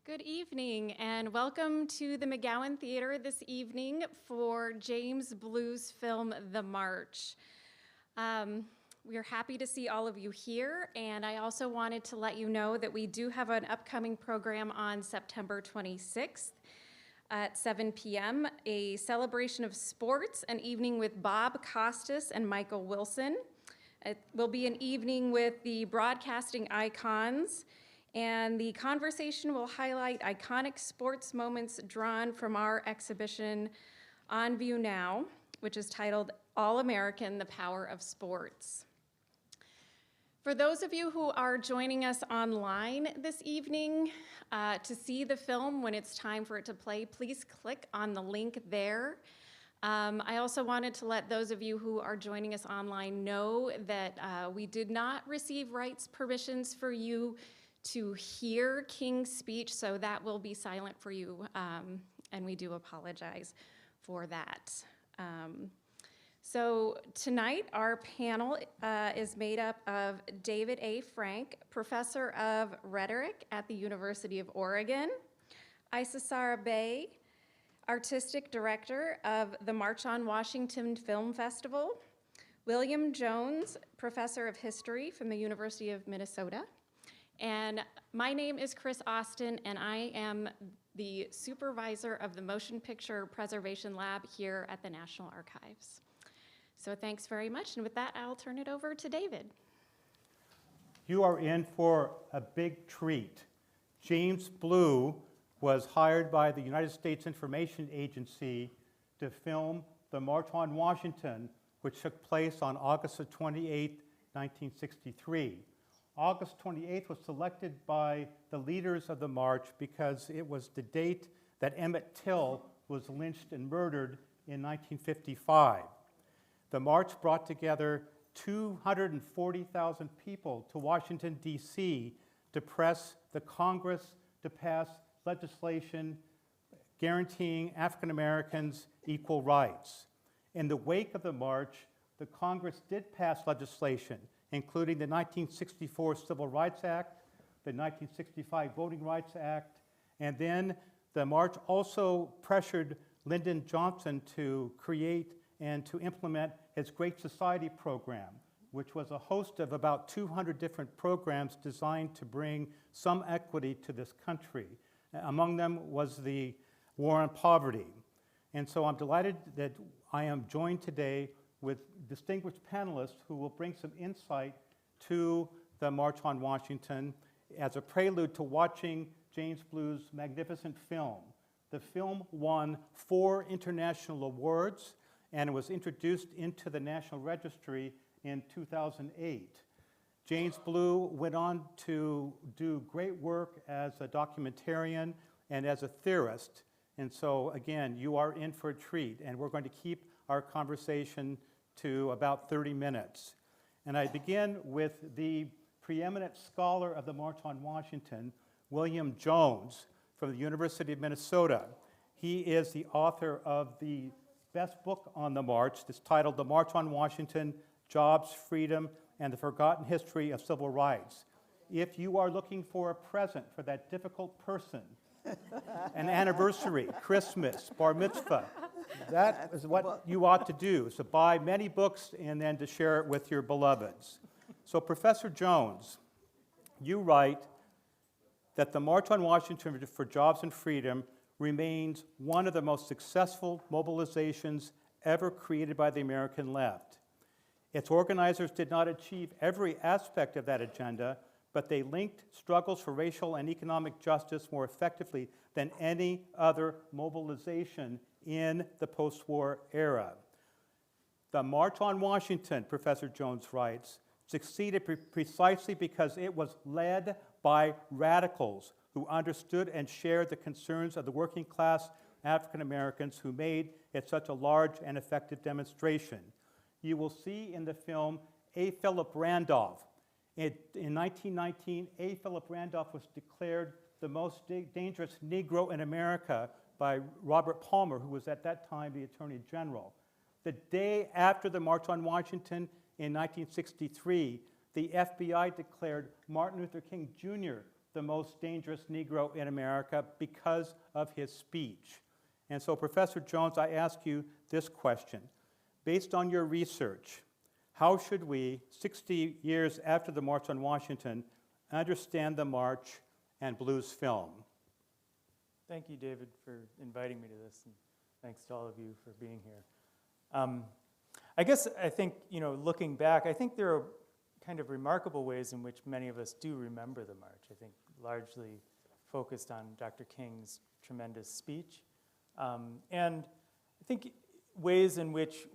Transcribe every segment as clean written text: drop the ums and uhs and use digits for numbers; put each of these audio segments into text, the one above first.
Good evening and welcome to the McGowan Theater this evening for James Blue's film, The March. We are happy to see all of you here, and I also wanted to let you know that we do have an upcoming program on September 26th at 7 p.m., a celebration of sports, an evening with Bob Costas and Michael Wilson. It will be an evening with the broadcasting icons, and the conversation will highlight iconic sports moments drawn from our exhibition On View Now, which is titled All American, The Power of Sports. For those of you who are joining us online this evening to see the film when it's time for it to play, please click on the link there. I also wanted to let those of you who are joining us online know that we did not receive rights permissions for you to hear King's speech, so that will be silent for you, and we do apologize for that. So tonight, our panel is made up of David A. Frank, Professor of Rhetoric at the University of Oregon, Isa Sarah Bay, Artistic Director of the March on Washington Film Festival, William Jones, Professor of History from the University of Minnesota, and my name is Chris Austin, and I am the supervisor of the Motion Picture Preservation Lab here at the National Archives. So thanks very much, and with that, I'll turn it over to David. You are in for a big treat. James Blue was hired by the United States Information Agency to film the March on Washington, which took place on August 28, 1963. August 28th was selected by the leaders of the march because it was the date that Emmett Till was lynched and murdered in 1955. The march brought together 240,000 people to Washington, D.C. to press the Congress to pass legislation guaranteeing African Americans equal rights. In the wake of the march, the Congress did pass legislation, including the 1964 Civil Rights Act, the 1965 Voting Rights Act, and then the march also pressured Lyndon Johnson to create and to implement his Great Society program, which was a host of about 200 different programs designed to bring some equity to this country. Among them was the war on poverty. And so I'm delighted that I am joined today with distinguished panelists who will bring some insight to the March on Washington as a prelude to watching James Blue's magnificent film. The film won 4 international awards and was introduced into the National Registry in 2008. James Blue went on to do great work as a documentarian and as a theorist. And so, again, you are in for a treat, and we're going to keep our conversation to about 30 minutes. And I begin with the preeminent scholar of the March on Washington, William Jones, from the University of Minnesota. He is the author of the best book on the march. It's titled The March on Washington, Jobs, Freedom, and the Forgotten History of Civil Rights. If you are looking for a present for that difficult person, an anniversary, Christmas, bar mitzvah, that is what you ought to do, is to buy many books and then to share it with your beloveds. So Professor Jones, you write that the March on Washington for Jobs and Freedom remains one of the most successful mobilizations ever created by the American left. Its organizers did not achieve every aspect of that agenda, but they linked struggles for racial and economic justice more effectively than any other mobilization in the post-war era. The March on Washington, Professor Jones writes, succeeded precisely because it was led by radicals who understood and shared the concerns of the working class African Americans who made it such a large and effective demonstration. You will see in the film A. Philip Randolph. In 1919, A. Philip Randolph was declared the most dangerous Negro in America by Robert Palmer, who was at that time the Attorney General. The day after the March on Washington in 1963, the FBI declared Martin Luther King Jr. the most dangerous Negro in America because of his speech. And so, Professor Jones, I ask you this question. Based on your research, how should we, 60 years after the March on Washington, understand the March and blues film? Thank you, David, for inviting me to this, and thanks to all of you for being here. I think, looking back, I think there are kind of remarkable ways in which many of us do remember the march. I think largely focused on Dr. King's tremendous speech. And I think ways in which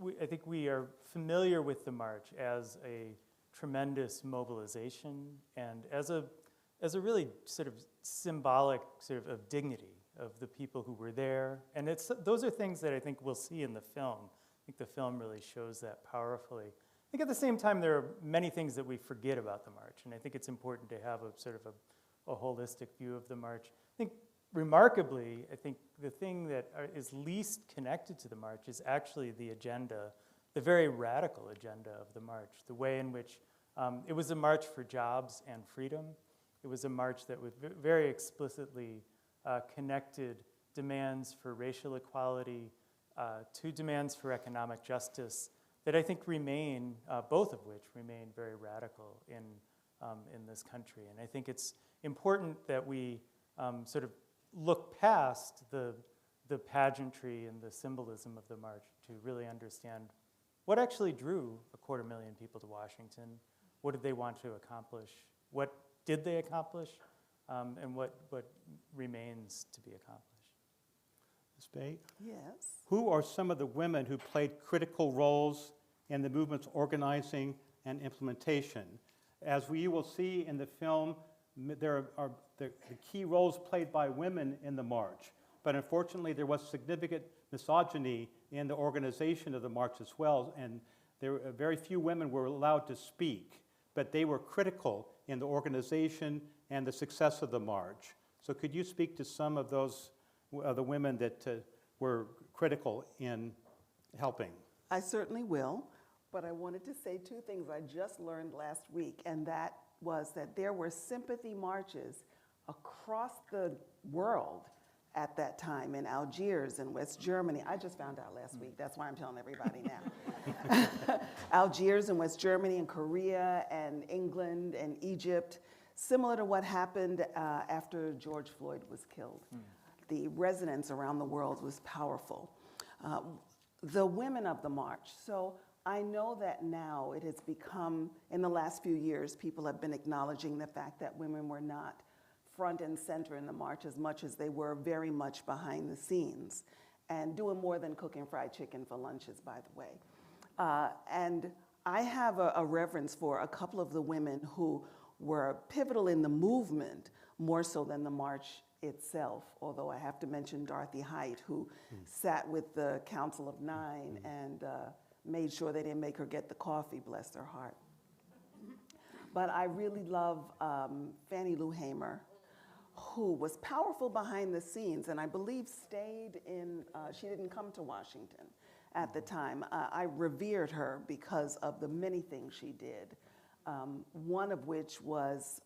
we are familiar with the march as a tremendous mobilization and as a really sort of symbolic of dignity of the people who were there. And those are things that I think we'll see in the film. I think the film really shows that powerfully. I think at the same time, there are many things that we forget about the march, and I think it's important to have a sort of a holistic view of the march. I think remarkably, I think the thing that is least connected to the march is actually the agenda, the very radical agenda of the march, the way in which it was a march for jobs and freedom. It was a march that was very explicitly connected demands for racial equality to demands for economic justice that I think remain, both of which remain very radical in this country. And I think it's important that we sort of look past the pageantry and the symbolism of the march to really understand what actually drew 250,000 people to Washington. What did they want to accomplish? What did they accomplish? And what remains to be accomplished? Ms. Bay? Yes. Who are some of the women who played critical roles in the movement's organizing and implementation? As we will see in the film, there are the key roles played by women in the march. But unfortunately, there was significant misogyny in the organization of the march as well, and very few women were allowed to speak, but they were critical in the organization and the success of the march. So could you speak to some of those, the women that were critical in helping? I certainly will, but I wanted to say two things I just learned last week, and that was that there were sympathy marches across the world at that time in Algiers and West Germany. I just found out last week, that's why I'm telling everybody now. Algiers and West Germany and Korea and England and Egypt, similar to what happened after George Floyd was killed. The resonance around the world was powerful. The women of the march. So I know that now it has become, in the last few years, people have been acknowledging the fact that women were not front and center in the march as much as they were very much behind the scenes and doing more than cooking fried chicken for lunches, by the way. And I have a reverence for a couple of the women who were pivotal in the movement more so than the march itself, although I have to mention Dorothy Height, who sat with the Council of Nine and made sure they didn't make her get the coffee, bless her heart. But I really love Fannie Lou Hamer, who was powerful behind the scenes and I believe stayed in, she didn't come to Washington at the time. I revered her because of the many things she did, one of which was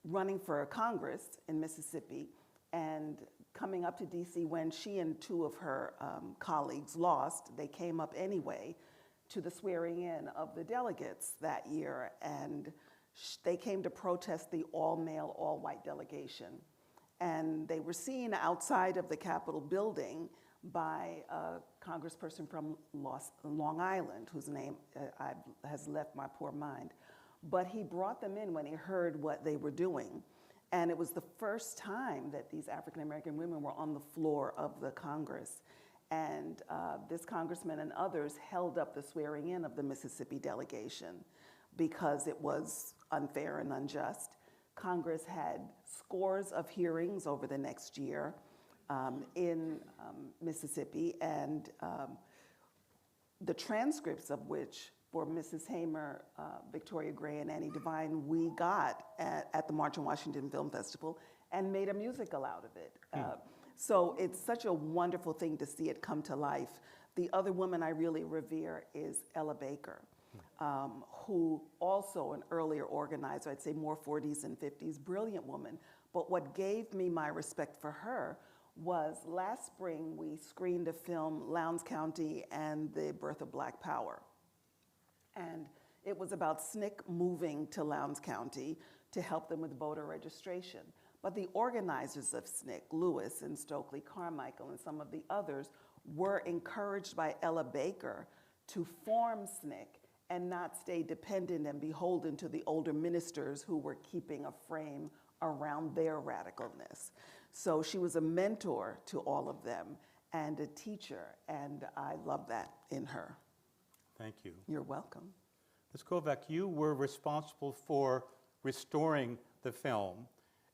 running for Congress in Mississippi and coming up to DC when she and two of her colleagues lost. They came up anyway to the swearing in of the delegates that year, and they came to protest the all-male, all-white delegation. And they were seen outside of the Capitol building by a congressperson from Long Island, whose name has left my poor mind. But he brought them in when he heard what they were doing. And it was the first time that these African-American women were on the floor of the Congress. And this congressman and others held up the swearing in of the Mississippi delegation because it was unfair and unjust. Congress had scores of hearings over the next year in Mississippi, and the transcripts of which for Mrs. Hamer, Victoria Gray, and Annie Devine, we got at the March on Washington Film Festival and made a musical out of it. So it's such a wonderful thing to see it come to life. The other woman I really revere is Ella Baker. who also an earlier organizer, I'd say more 40s and 50s, brilliant woman. But what gave me my respect for her was last spring we screened a film, Lowndes County and the Birth of Black Power. And it was about SNCC moving to Lowndes County to help them with voter registration. But the organizers of SNCC, Lewis and Stokely Carmichael and some of the others, were encouraged by Ella Baker to form SNCC and not stay dependent and beholden to the older ministers who were keeping a frame around their radicalness. So she was a mentor to all of them and a teacher, and I love that in her. Thank you. You're welcome. Ms. Kovac, you were responsible for restoring the film.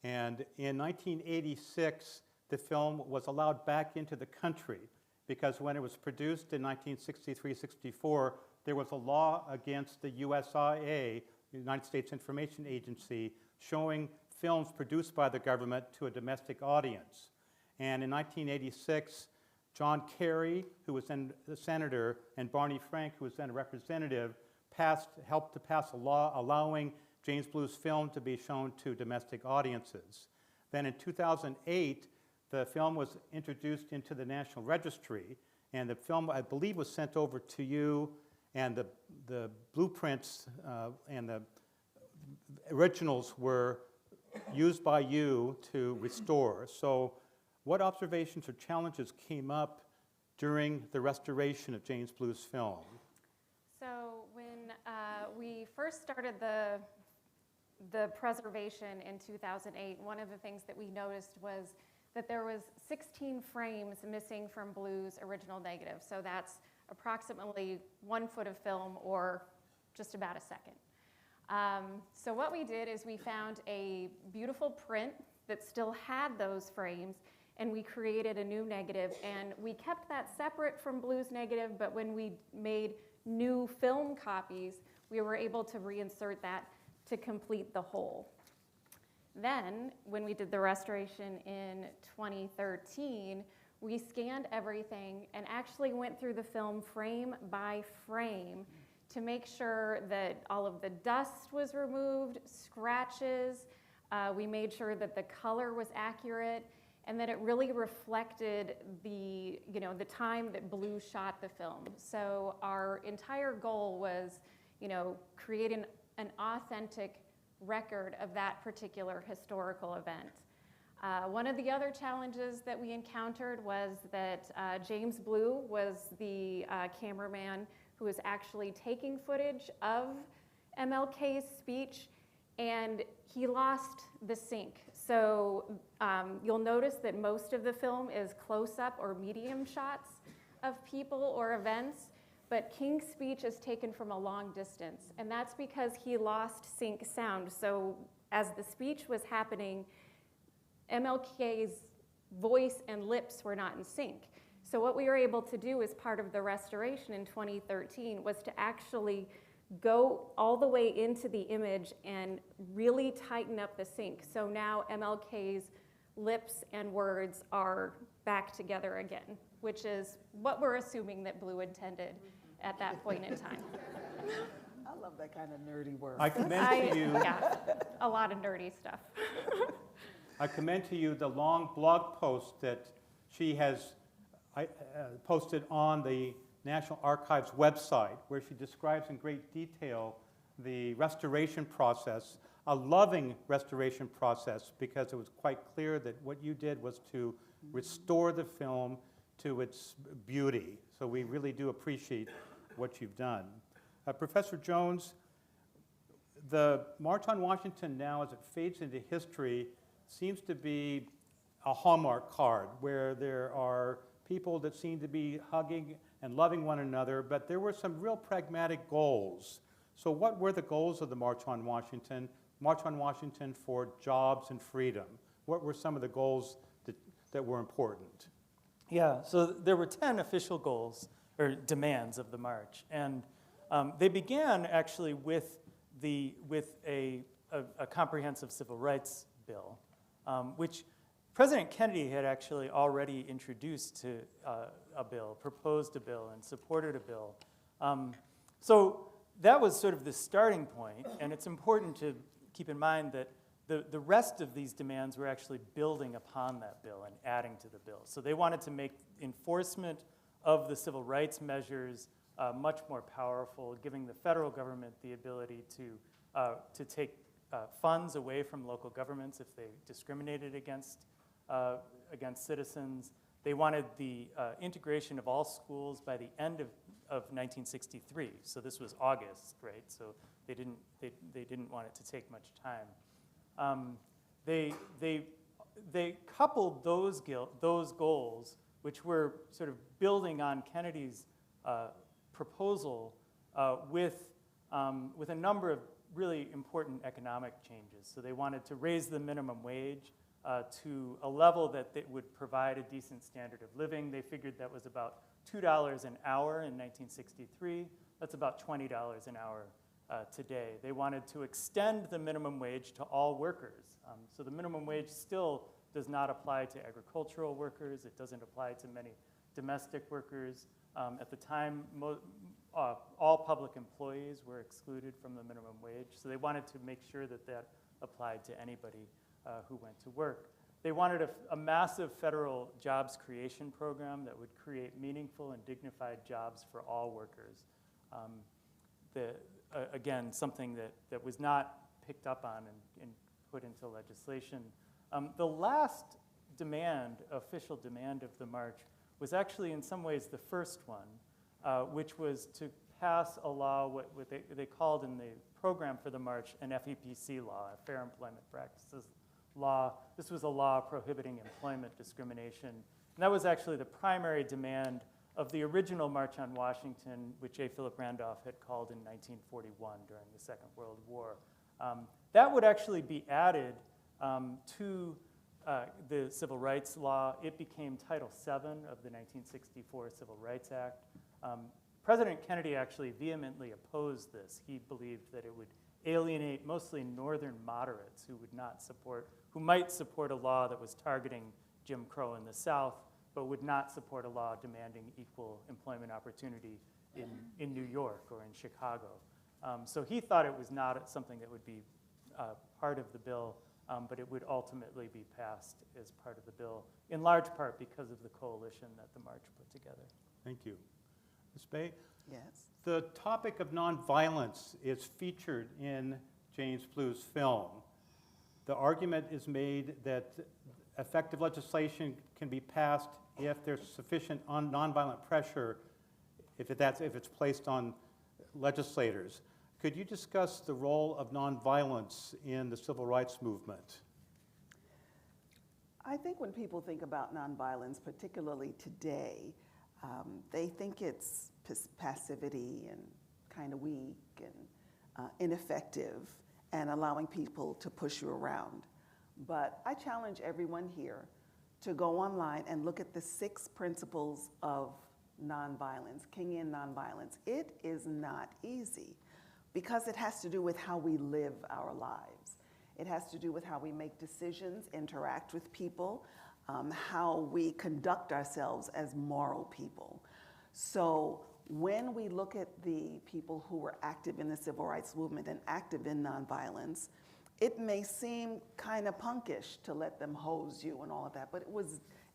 And in 1986, the film was allowed back into the country because when it was produced in 1963-64, there was a law against the USIA, the United States Information Agency, showing films produced by the government to a domestic audience. And in 1986, John Kerry, who was then the senator, and Barney Frank, who was then a representative, helped to pass a law allowing James Blue's film to be shown to domestic audiences. Then in 2008, the film was introduced into the National Registry, and the film, I believe, was sent over to you, and the blueprints and the originals were used by you to restore. So what observations or challenges came up during the restoration of James Blue's film? So when we first started the preservation in 2008, one of the things that we noticed was that there was 16 frames missing from Blue's original negative. So that's approximately 1 foot of film, or just about a second. So what we did is we found a beautiful print that still had those frames, and we created a new negative, and we kept that separate from Blue's negative, but when we made new film copies, we were able to reinsert that to complete the whole. Then, when we did the restoration in 2013, we scanned everything and actually went through the film frame by frame to make sure that all of the dust was removed, scratches. We made sure that the color was accurate and that it really reflected the time that Blue shot the film. So our entire goal was, create an authentic record of that particular historical event. One of the other challenges that we encountered was that James Blue was the cameraman who was actually taking footage of MLK's speech, and he lost the sync. So you'll notice that most of the film is close-up or medium shots of people or events, but King's speech is taken from a long distance, and that's because he lost sync sound. So as the speech was happening, MLK's voice and lips were not in sync. So what we were able to do as part of the restoration in 2013 was to actually go all the way into the image and really tighten up the sync. So now MLK's lips and words are back together again, which is what we're assuming that Blue intended at that point in time. I love that kind of nerdy work. I commend to you. Yeah, a lot of nerdy stuff. I commend to you the long blog post that she has posted on the National Archives website, where she describes in great detail the restoration process, a loving restoration process, because it was quite clear that what you did was to restore the film to its beauty. So we really do appreciate what you've done. Professor Jones, the March on Washington now, as it fades into history, seems to be a Hallmark card where there are people that seem to be hugging and loving one another, but there were some real pragmatic goals. So what were the goals of the March on Washington? March on Washington for jobs and freedom. What were some of the goals that were important? Yeah, so there were 10 official goals, or demands of the march, and they began actually with a comprehensive civil rights bill, which President Kennedy had actually already introduced to a bill, proposed a bill, and supported a bill. So that was sort of the starting point, and it's important to keep in mind that the rest of these demands were actually building upon that bill and adding to the bill. So they wanted to make enforcement of the civil rights measures much more powerful, giving the federal government the ability to take funds away from local governments if they discriminated against citizens. They wanted the integration of all schools by the end of 1963. So this was August, right? So they didn't want it to take much time. They coupled those goals, which were sort of building on Kennedy's proposal, with a number of really important economic changes. So they wanted to raise the minimum wage to a level that would provide a decent standard of living. They figured that was about $2 an hour in 1963. That's about $20 an hour today. They wanted to extend the minimum wage to all workers. So the minimum wage still does not apply to agricultural workers. It doesn't apply to many domestic workers. At the time, all public employees were excluded from the minimum wage. So they wanted to make sure that that applied to anybody who went to work. They wanted a massive federal jobs creation program that would create meaningful and dignified jobs for all workers. Again, something that was not picked up on and put into legislation. The last official demand of the march, was actually in some ways the first one, which was to pass a law, what they called in the program for the march an FEPC law, a Fair Employment Practices law. This was a law prohibiting employment discrimination. And that was actually the primary demand of the original March on Washington, which A. Philip Randolph had called in 1941 during the Second World War. That would actually be added to the Civil Rights Law. It became Title VII of the 1964 Civil Rights Act. President Kennedy actually vehemently opposed this. He believed that it would alienate mostly northern moderates who might support a law that was targeting Jim Crow in the South, but would not support a law demanding equal employment opportunity in New York or in Chicago. So he thought it was not something that would be part of the bill, but it would ultimately be passed as part of the bill, in large part because of the coalition that the march put together. Thank you. Ms. Bay? Yes. The topic of nonviolence is featured in James Blue's film. The argument is made that effective legislation can be passed if there's sufficient nonviolent pressure, if it's placed on legislators. Could you discuss the role of nonviolence in the civil rights movement? I think when people think about nonviolence, particularly today, they think it's passivity and kind of weak and ineffective and allowing people to push you around. But I challenge everyone here to go online and look at the 6 principles of nonviolence, Kingian nonviolence. It is not easy because it has to do with how we live our lives. It has to do with how we make decisions, interact with people, how we conduct ourselves as moral people. So when we look at the people who were active in the civil rights movement and active in nonviolence, it may seem kind of punkish to let them hose you and all of that, but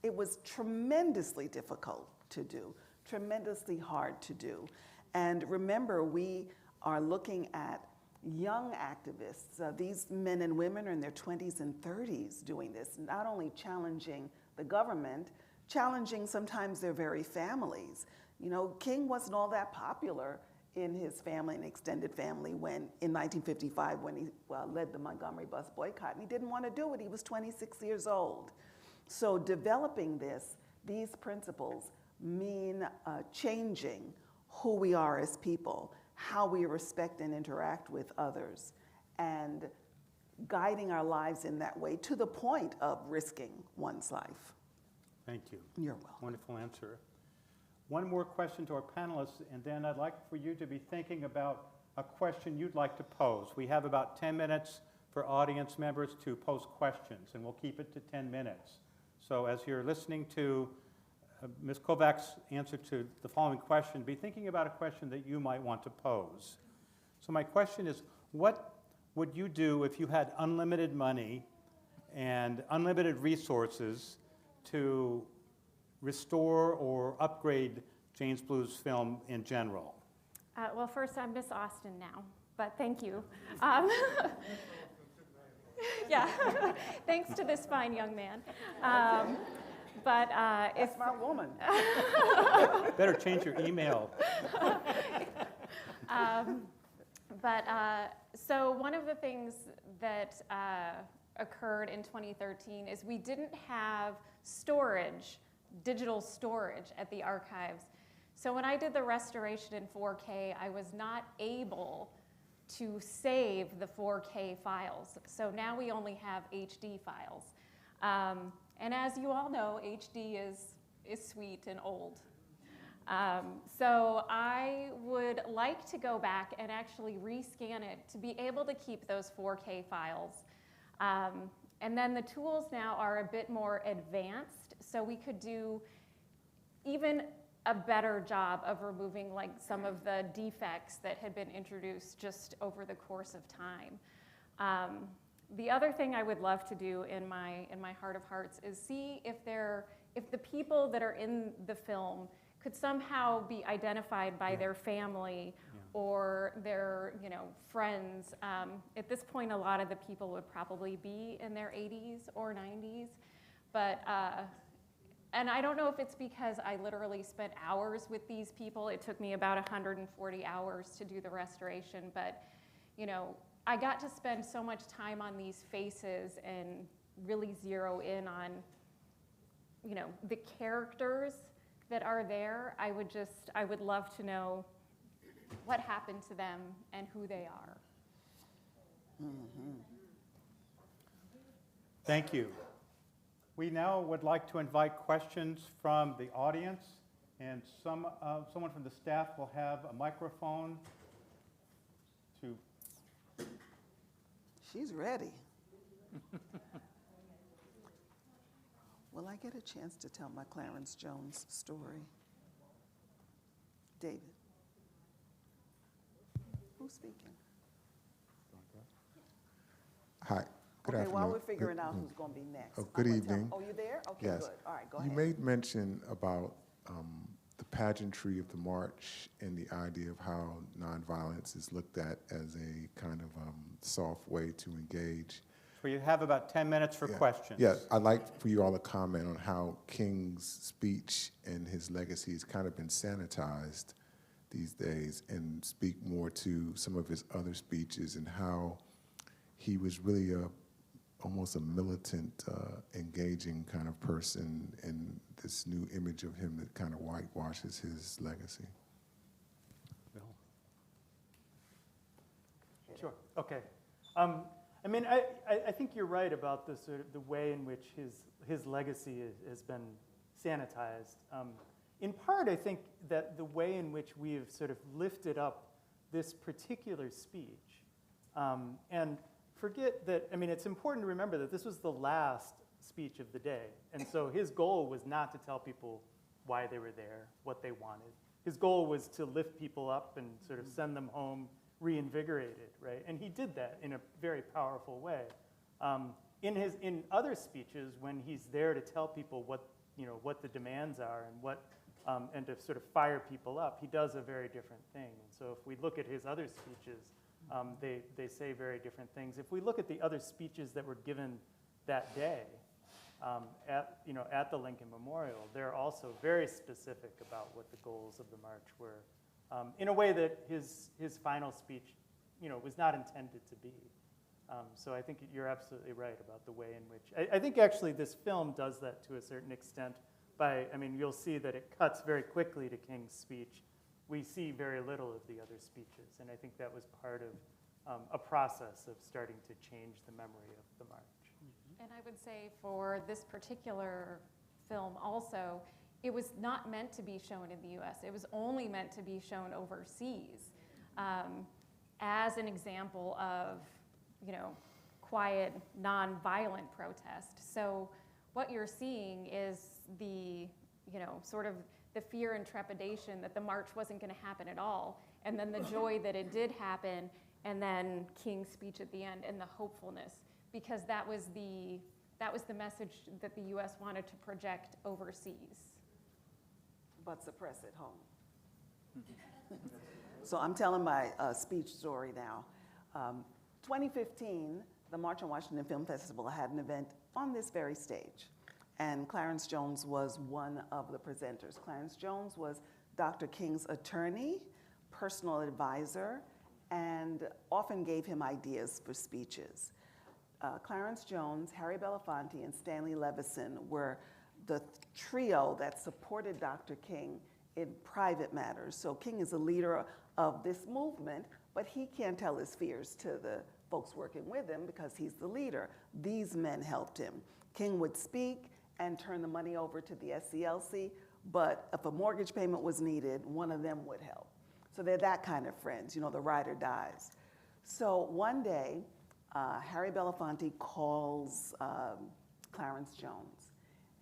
it was tremendously difficult to do, tremendously hard to do. And remember, we are looking at young activists. These men and women are in their 20s and 30s doing this, not only challenging the government, challenging sometimes their very families. You know, King wasn't all that popular in his family and extended family in 1955 when he led the Montgomery bus boycott, and he didn't want to do it. He was 26 years old. So developing these principles mean changing who we are as people, how we respect and interact with others, and guiding our lives in that way to the point of risking one's life. Thank you. You're welcome. Wonderful answer. One more question to our panelists, and then I'd like for you to be thinking about a question you'd like to pose. We have about 10 minutes for audience members to pose questions, and we'll keep it to 10 minutes. So as you're listening to Ms. Kovac's answer to the following question, be thinking about a question that you might want to pose. So my question is, what would you do if you had unlimited money and unlimited resources to restore or upgrade James Blue's film in general? Well, first, I'm Miss Austin now, but thank you. Yeah, thanks to this fine young man. But if That's my woman. Better change your email. So one of the things that occurred in 2013 is we didn't have storage, digital storage at the archives. So when I did the restoration in 4K, I was not able to save the 4K files. So now we only have HD files. And as you all know, HD is sweet and old. So I would like to go back and actually rescan it to be able to keep those 4K files. And then the tools now are a bit more advanced, so we could do even a better job of removing like some of the defects that had been introduced just over the course of time. The other thing I would love to do in my heart of hearts is see if the people that are in the film could somehow be identified by their family or their friends. At this point, a lot of the people would probably be in their 80s or 90s, but and I don't know if it's because I literally spent hours with these people. It took me about 140 hours to do the restoration, but I got to spend so much time on these faces and really zero in on the characters that are there. I would love to know what happened to them and who they are. Mm-hmm. Thank you. We now would like to invite questions from the audience, and someone from the staff will have a microphone to. She's ready. Will I get a chance to tell my Clarence Jones story? David. Who's speaking? Hi. Good Okay, afternoon. while we're figuring out who's going to be next. Oh, good I'm gonna tell- evening. Oh, you there? Okay, Yes. good. All right, go You ahead. made mention about the pageantry of the march and the idea of how nonviolence is looked at as a kind of soft way to engage. So you have about 10 minutes for Yeah. questions. Yes, I'd like for you all to comment on how King's speech and his legacy has kind of been sanitized these days, and speak more to some of his other speeches and how he was really almost a militant, engaging kind of person, and this new image of him that kind of whitewashes his legacy. Sure. Okay. I mean, I think you're right about the sort of the way in which his legacy has been sanitized. In part, I think that the way in which we have sort of lifted up this particular speech, and forget that, I mean, it's important to remember that this was the last speech of the day. And so his goal was not to tell people why they were there, what they wanted. His goal was to lift people up and sort of send them home reinvigorated, right? And he did that in a very powerful way. In other speeches, when he's there to tell people what the demands are and to sort of fire people up, he does a very different thing. And so if we look at his other speeches, they say very different things. If we look at the other speeches that were given that day at the Lincoln Memorial, they're also very specific about what the goals of the march were, in a way that his final speech was not intended to be. So I think you're absolutely right about the way in which, I think actually this film does that to a certain extent you'll see that it cuts very quickly to King's speech. We see very little of the other speeches, and I think that was part of a process of starting to change the memory of the march. And I would say for this particular film also, it was not meant to be shown in the US. It was only meant to be shown overseas as an example of, quiet, nonviolent protest. So what you're seeing is the, sort of the fear and trepidation that the march wasn't going to happen at all, and then the joy that it did happen, and then King's speech at the end, and the hopefulness, because that was the message that the U.S. wanted to project overseas. But suppress at home. So I'm telling my speech story now. 2015, the March on Washington Film Festival had an event on this very stage, and Clarence Jones was one of the presenters. Clarence Jones was Dr. King's attorney, personal advisor, and often gave him ideas for speeches. Clarence Jones, Harry Belafonte, and Stanley Levison were the trio that supported Dr. King in private matters. So King is a leader of this movement, but he can't tell his fears to the folks working with him because he's the leader. These men helped him. King would speak and turn the money over to the SCLC, but if a mortgage payment was needed, one of them would help. So they're that kind of friends, you know, the ride or dies. So one day, Harry Belafonte calls Clarence Jones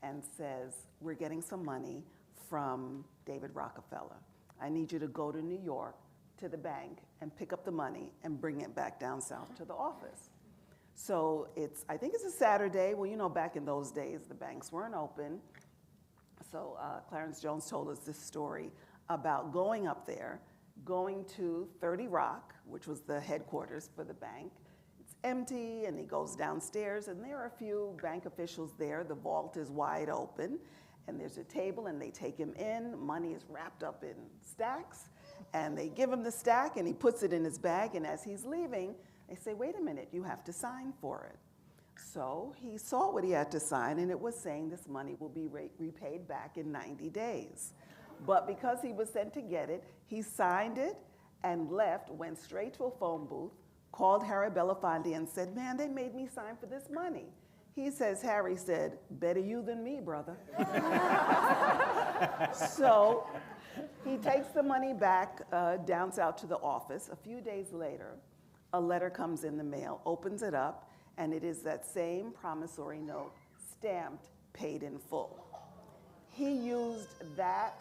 and says, we're getting some money from David Rockefeller. I need you to go to New York to the bank and pick up the money and bring it back down south to the office. So I think it's a Saturday. Well, you know, back in those days, the banks weren't open. So Clarence Jones told us this story about going up there, going to 30 Rock, which was the headquarters for the bank. It's empty, and he goes downstairs, and there are a few bank officials there. The vault is wide open, and there's a table, and they take him in. Money is wrapped up in stacks, and they give him the stack, and he puts it in his bag, and as he's leaving, they say, wait a minute, you have to sign for it. So he saw what he had to sign, and it was saying this money will be repaid back in 90 days. But because he was sent to get it, he signed it and left, went straight to a phone booth, called Harry Belafonte and said, man, they made me sign for this money. He says, Harry said, better you than me, brother. So he takes the money back down south to the office. A few days later, a letter comes in the mail, opens it up, and it is that same promissory note stamped, paid in full. He used that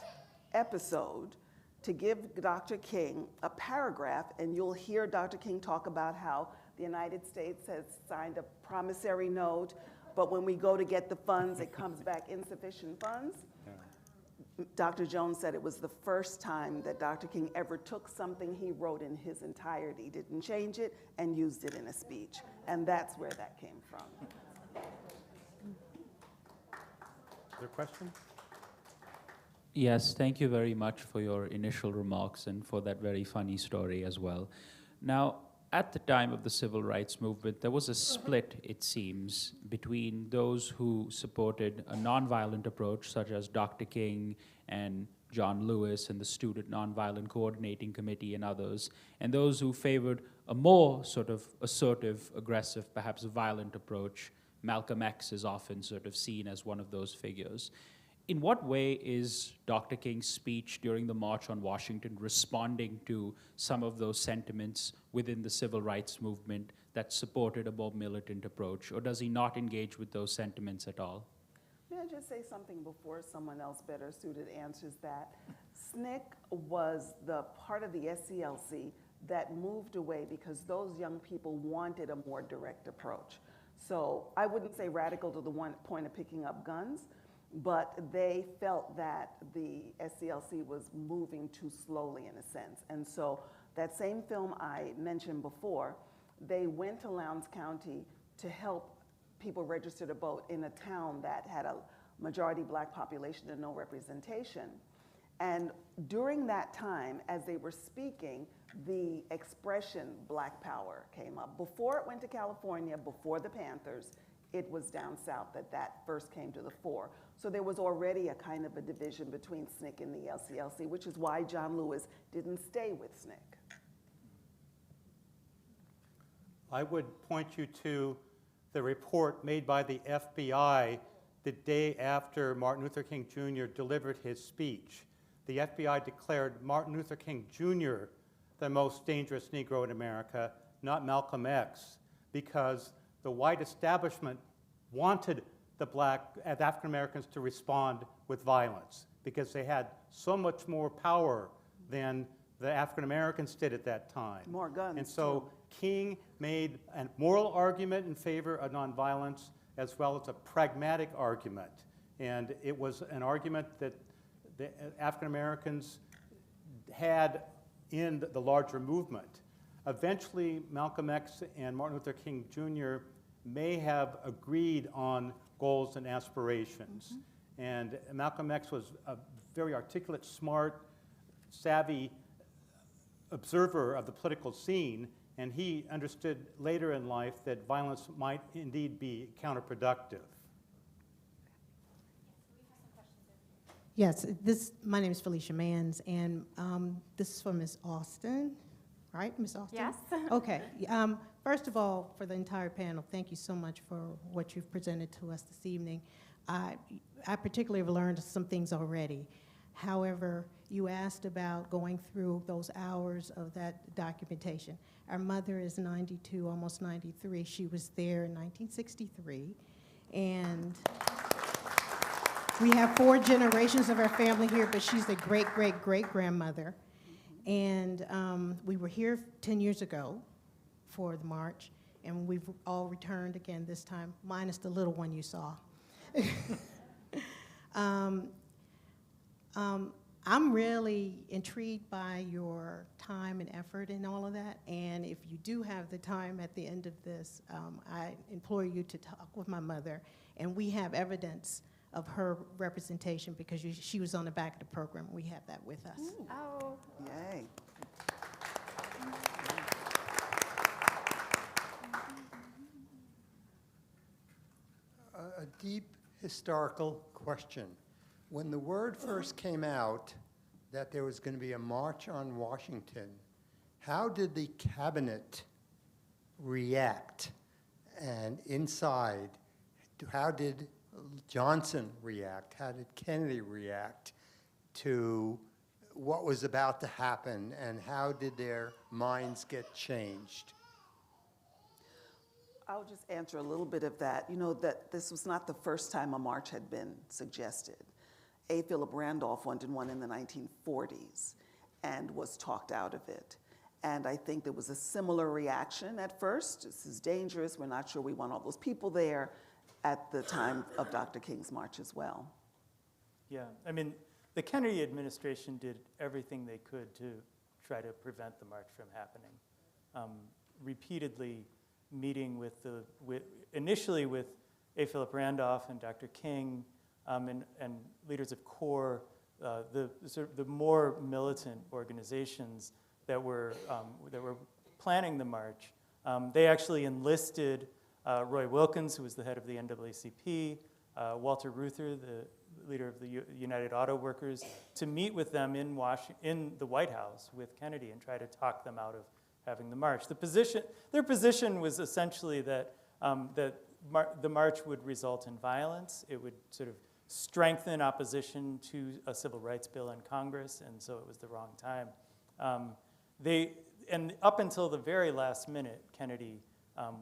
episode to give Dr. King a paragraph, and you'll hear Dr. King talk about how the United States has signed a promissory note, but when we go to get the funds, it comes back insufficient funds. Dr. Jones said it was the first time that Dr. King ever took something he wrote in his entirety, didn't change it, and used it in a speech. And that's where that came from. Is there a question? Yes, thank you very much for your initial remarks and for that very funny story as well. Now, at the time of the civil rights movement, there was a split, it seems, between those who supported a nonviolent approach, such as Dr. King and John Lewis and the Student Nonviolent Coordinating Committee and others, and those who favored a more sort of assertive, aggressive, perhaps violent approach. Malcolm X is often sort of seen as one of those figures. In what way is Dr. King's speech during the March on Washington responding to some of those sentiments within the civil rights movement that supported a more militant approach, or does he not engage with those sentiments at all? May I just say something before someone else better suited answers that? SNCC was the part of the SCLC that moved away because those young people wanted a more direct approach. So I wouldn't say radical to the one point of picking up guns, but they felt that the SCLC was moving too slowly in a sense. And so that same film I mentioned before, they went to Lowndes County to help people register to vote in a town that had a majority black population and no representation. And during that time, as they were speaking, the expression Black Power came up. Before it went to California, before the Panthers, it was down south that first came to the fore. So there was already a kind of a division between SNCC and the LCLC, which is why John Lewis didn't stay with SNCC. I would point you to the report made by the FBI the day after Martin Luther King Jr. delivered his speech. The FBI declared Martin Luther King Jr. the most dangerous Negro in America, not Malcolm X, because the white establishment wanted the African Americans to respond with violence. because they had so much more power than the African Americans did at that time. More guns, And so King made a moral argument in favor of nonviolence as well as a pragmatic argument. And it was an argument that the African Americans had in the larger movement. Eventually, Malcolm X and Martin Luther King Jr. may have agreed on goals and aspirations. And Malcolm X was a very articulate, smart, savvy observer of the political scene, and he understood later in life that violence might indeed be counterproductive. Yes, my name is Felicia Manns, and this is for Ms. Austin, right, Ms. Austin? Yes. Okay. First of all, for the entire panel, thank you so much for what you've presented to us this evening. I particularly have learned some things already. However, you asked about going through those hours of that documentation. Our mother is 92, almost 93. She was there in 1963, and we have 4 generations of our family here, but she's a great-great-great-grandmother. And we were here 10 years ago for the march, and we've all returned again this time, minus the little one you saw. I'm really intrigued by your time and effort and all of that, and if you do have the time at the end of this, I implore you to talk with my mother, and we have evidence of her representation because she was on the back of the program. We have that with us. Ooh. Oh, Yay. A deep historical question. When the word first came out that there was going to be a march on Washington, how did the cabinet react? And inside, how did Johnson react? How did Kennedy react to what was about to happen, and how did their minds get changed? I'll just answer a little bit of that. You know, that this was not the first time a march had been suggested. A. Philip Randolph wanted one in the 1940s and was talked out of it. And I think there was a similar reaction at first. This is dangerous. We're not sure we want all those people there at the time of Dr. King's march as well. Yeah, I mean, the Kennedy administration did everything they could to try to prevent the march from happening. Repeatedly meeting initially with A. Philip Randolph and Dr. King and leaders of CORE, the more militant organizations that were planning the march. They actually enlisted Roy Wilkins, who was the head of the NAACP, Walter Reuther, the leader of the United Auto Workers, to meet with them in the White House with Kennedy and try to talk them out of having the march. Their position was essentially that the march would result in violence. It would sort of strengthen opposition to a civil rights bill in Congress, and so it was the wrong time. And up until the very last minute, Kennedy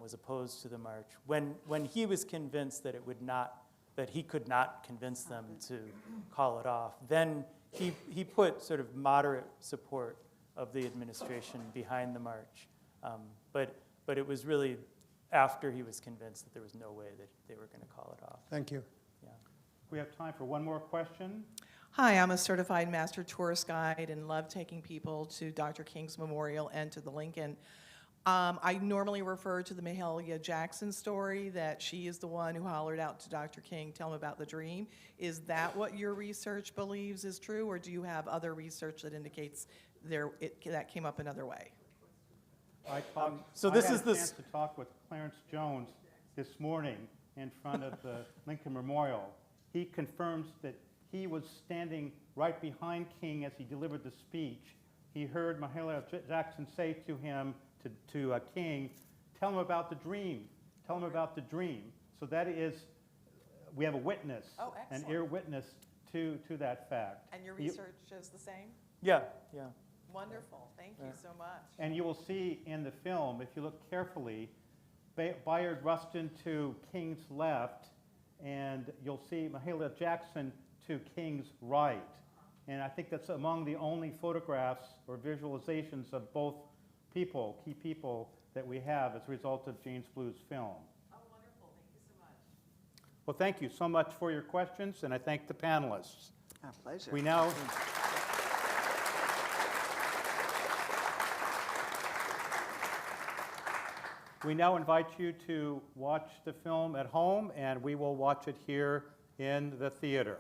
was opposed to the march. When he was convinced that he could not convince them to call it off, then he put sort of moderate support of the administration behind the march. But it was really after he was convinced that there was no way that they were going to call it off. Thank you. Yeah. We have time for one more question. Hi, I'm a certified master tourist guide and love taking people to Dr. King's Memorial and to the Lincoln. I normally refer to the Mahalia Jackson story, that she is the one who hollered out to Dr. King, tell him about the dream. Is that what your research believes is true, or do you have other research that indicates that came up another way? I had a chance to talk with Clarence Jones this morning in front of the Lincoln Memorial. He confirms that he was standing right behind King as he delivered the speech. He heard Mahalia Jackson say to him, to King, tell him about the dream. Tell him about the dream. So that is, we have a witness, an ear witness to that fact. And your research is the same? Yeah. Wonderful. Thank you so much. And you will see in the film, if you look carefully, Bayard Rustin to King's left, and you'll see Mahalia Jackson to King's right. And I think that's among the only photographs or visualizations of both people, key people, that we have as a result of James Blue's film. Oh, wonderful. Thank you so much. Well, thank you so much for your questions, and I thank the panelists. Our pleasure. We now invite you to watch the film at home, and we will watch it here in the theater.